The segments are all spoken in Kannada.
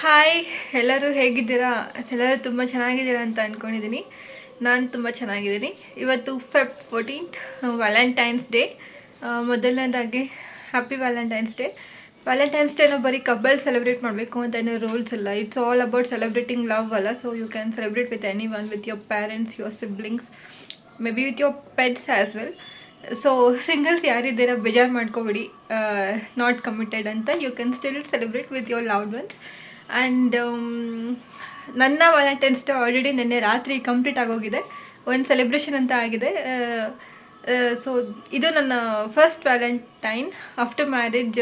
ಹಾಯ್, ಎಲ್ಲರೂ ಹೇಗಿದ್ದೀರಾ? ಎಲ್ಲರೂ ತುಂಬ ಚೆನ್ನಾಗಿದ್ದೀರಾ ಅಂತ ಅಂದ್ಕೊಂಡಿದ್ದೀನಿ. ನಾನು ತುಂಬ ಚೆನ್ನಾಗಿದ್ದೀನಿ. ಇವತ್ತು ಫೆಬ್ 14th, ವ್ಯಾಲೆಂಟೈನ್ಸ್ ಡೇ. ಮೊದಲನೇದಾಗಿ ಹ್ಯಾಪಿ ವ್ಯಾಲೆಂಟೈನ್ಸ್ ಡೇ. ವ್ಯಾಲೆಂಟೈನ್ಸ್ ಡೇನೂ ಬರೀ ಕಪಲ್ ಸೆಲೆಬ್ರೇಟ್ ಮಾಡಬೇಕು ಅಂತ ಏನೋ ರೂಲ್ಸ್ ಇಲ್ಲ. It's all about celebrating love ಅಲ್ಲ. So you can celebrate with anyone, with your parents, your siblings, maybe with your pets as well. So singles ಯಾರಿದ್ದೀರಾ ಬೇಜಾರು ಮಾಡ್ಕೋಬೇಡಿ, ನಾಟ್ ಕಮಿಟೆಡ್ ಅಂತ. You can still celebrate with your loved ones. And ನನ್ನ ವ್ಯಾಲೆಂಟೈನ್ಸ್ ಡೇ ಆಲ್ರೆಡಿ ನಿನ್ನೆ ರಾತ್ರಿ ಕಂಪ್ಲೀಟ್ ಆಗೋಗಿದೆ. ಒಂದು ಸೆಲೆಬ್ರೇಷನ್ ಅಂತ ಆಗಿದೆ. ಸೊ ಇದು ನನ್ನ first Valentine after marriage.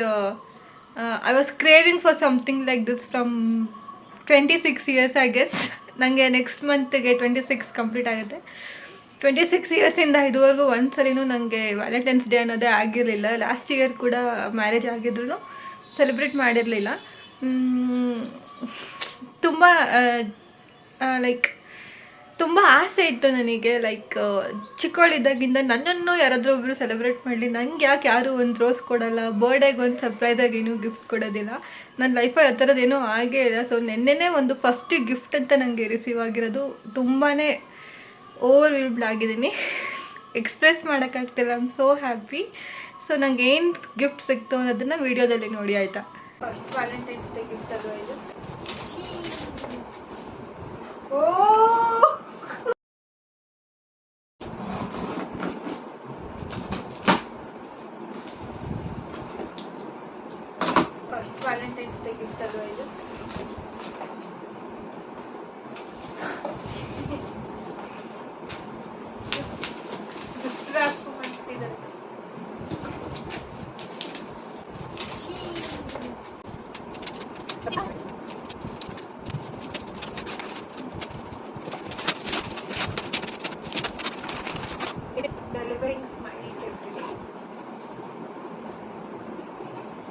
I was craving for something like this from 26 years I guess. ನನಗೆ ನೆಕ್ಸ್ಟ್ ಮಂತ್ಗೆ 26 ಕಂಪ್ಲೀಟ್ ಆಗುತ್ತೆ. 26 ಇಯರ್ಸಿಂದ ಇದುವರೆಗೂ ಒಂದು ಸರಿನೂ ನನಗೆ ವ್ಯಾಲೆಂಟೈನ್ಸ್ ಡೇ ಅನ್ನೋದೇ ಆಗಿರಲಿಲ್ಲ. ಲಾಸ್ಟ್ ಇಯರ್ ಕೂಡ ಮ್ಯಾರೇಜ್ ಆಗಿದ್ರೂ ಸೆಲೆಬ್ರೇಟ್ ಮಾಡಿರಲಿಲ್ಲ. ತುಂಬ ತುಂಬ ಆಸೆ ಇತ್ತು ನನಗೆ. ಚಿಕ್ಕವಳಿದ್ದಾಗಿಂದ ನನ್ನನ್ನು ಯಾರಾದರೂ ಒಬ್ಬರು ಸೆಲೆಬ್ರೇಟ್ ಮಾಡಲಿ, ನಂಗೆ ಯಾರು ಒಂದು ರೋಸ್ ಕೊಡೋಲ್ಲ, ಬರ್ಡೇಗೆ ಒಂದು ಸರ್ಪ್ರೈಸಾಗಿ ಏನೂ ಗಿಫ್ಟ್ ಕೊಡೋದಿಲ್ಲ. ನನ್ನ ಲೈಫಲ್ಲಿ ಆ ಥರದ್ದೇನೂ ಆಗೇ ಇಲ್ಲ. ಸೊ ನೆನ್ನೆನೇ ಒಂದು ಫಸ್ಟ್ ಗಿಫ್ಟ್ ಅಂತ ನನಗೆ ರಿಸೀವ್ ಆಗಿರೋದು. ತುಂಬಾ ಓವರ್ವೆಲ್ಮ್ಡ್ ಆಗಿದ್ದೀನಿ, ಎಕ್ಸ್ಪ್ರೆಸ್ ಮಾಡೋಕ್ಕಾಗ್ತಿಲ್ಲ. I am so happy. So ನಂಗೆ ಏನು ಗಿಫ್ಟ್ ಸಿಕ್ತು ಅನ್ನೋದನ್ನು ವೀಡಿಯೋದಲ್ಲಿ ನೋಡಿ, ಆಯಿತಾ? ಫಸ್ಟ್ ವ್ಯಾಲೆಂಟೈನ್ಸ್ ಡೇ ಗಿಫ್ಟ್ ಅಲ್ವಾ ಇದು? ಫಸ್ಟ್ ವ್ಯಾಲೆಂಟೈನ್ಸ್ ಡೇ ಗಿಫ್ಟ್ ಅಲ್ವಾ ಇದು? ಗಿಫ್ಟ್ ರ್ಯಾಪ್ ಮಾಡ್ತಿದ್ದಾರೆ. Delivering smileys every day.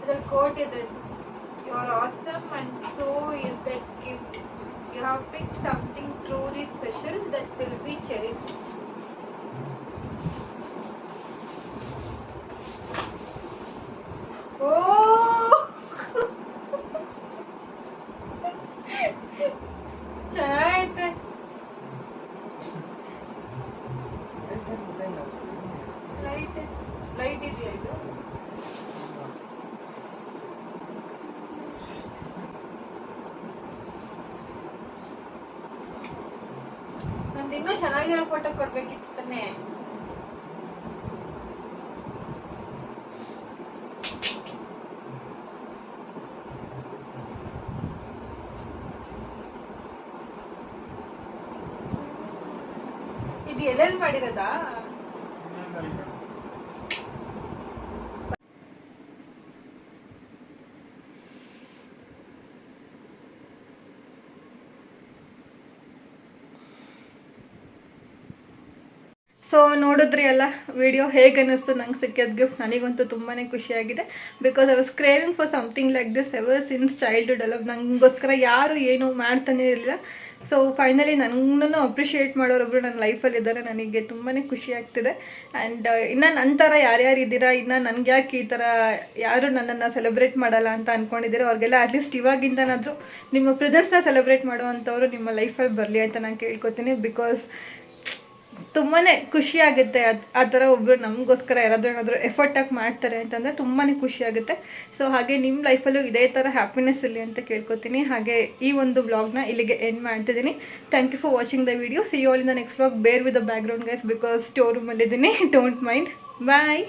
The quote is that you are awesome and so is that gift. You have picked something truly special that will be cherished. Oh! ಚೆನ್ನಾಗೈತೆ. ಲೈಟ್ ಇದೆಯಾ ಇದು? ನಂದು ಇನ್ನೂ ಚೆನ್ನಾಗಿರೋ ಫೋಟೋ ಕೊಡ್ಬೇಕಿತ್ತು ತಾನೆ. ಇದು ಎಲ್ಲೆಲ್ಲಿ ಮಾಡಿರೋದಾ? ಸೊ ನೋಡಿದ್ರಿ ಅಲ್ಲ ವಿಡಿಯೋ, ಹೇಗೆ ಅನ್ನಿಸ್ತು ನಂಗೆ ಸಿಕ್ಕಿದ ಗಿಫ್ಟ್? ನನಗಂತೂ ತುಂಬಾ ಖುಷಿಯಾಗಿದೆ. Because I was craving for something like this ever since childhood ಅಲ್ಲ. ನನಗೋಸ್ಕರ ಯಾರು ಏನೂ ಮಾಡ್ತಾನೆ ಇರಲಿಲ್ಲ. ಸೊ ಫೈನಲಿ ನನ್ನನ್ನು ಅಪ್ರಿಷಿಯೇಟ್ ಮಾಡೋರೊಬ್ಬರು ನನ್ನ ಲೈಫಲ್ಲಿ ಇದ್ದಾರೆ. ನನಗೆ ತುಂಬಾ ಖುಷಿ ಆಗ್ತಿದೆ. ಆ್ಯಂಡ್ ಇನ್ನು ನಂತರ ಯಾರ್ಯಾರು ಇದ್ದೀರಾ, ಇನ್ನು ನನಗೆ ಯಾಕೆ ಈ ಥರ ಯಾರು ನನ್ನನ್ನು ಸೆಲೆಬ್ರೇಟ್ ಮಾಡಲ್ಲ ಅಂತ ಅಂದ್ಕೊಂಡಿದ್ದೀರೋ ಅವ್ರಿಗೆಲ್ಲ ಅಟ್ಲೀಸ್ಟ್ ಇವಾಗಿಂದನಾದರೂ ನಿಮ್ಮ ಪ್ರೆಸೆನ್ಸ್ನ ಸೆಲೆಬ್ರೇಟ್ ಮಾಡುವಂಥವ್ರು ನಿಮ್ಮ ಲೈಫಲ್ಲಿ ಬರಲಿ ಅಂತ ನಾನು ಕೇಳ್ಕೊತೀನಿ. ಬಿಕಾಸ್ ತುಂಬಾ ಖುಷಿಯಾಗುತ್ತೆ. ಆ ಥರ ಒಬ್ಬರು ನಮಗೋಸ್ಕರ ಏನಾದರೂ ಎಫರ್ಟ್ ಆಗಿ ಮಾಡ್ತಾರೆ ಅಂತಂದರೆ ತುಂಬಾ ಖುಷಿಯಾಗುತ್ತೆ. ಸೊ ಹಾಗೆ ನಿಮ್ಮ ಲೈಫಲ್ಲೂ ಇದೇ ಥರ ಹ್ಯಾಪಿನೆಸ್ ಇರಲಿ ಅಂತ ಕೇಳ್ಕೊತೀನಿ. ಹಾಗೆ ಈ ಒಂದು ವ್ಲಾಗ್ನ ಇಲ್ಲಿಗೆ ಎಂಡ್ ಮಾಡ್ತಿದ್ದೀನಿ. Thank you for watching the video. See you all in the next vlog. Bear with the background guys, because store ರೂಮಲ್ಲಿದ್ದೀನಿ. Don't mind. ಬಾಯ್.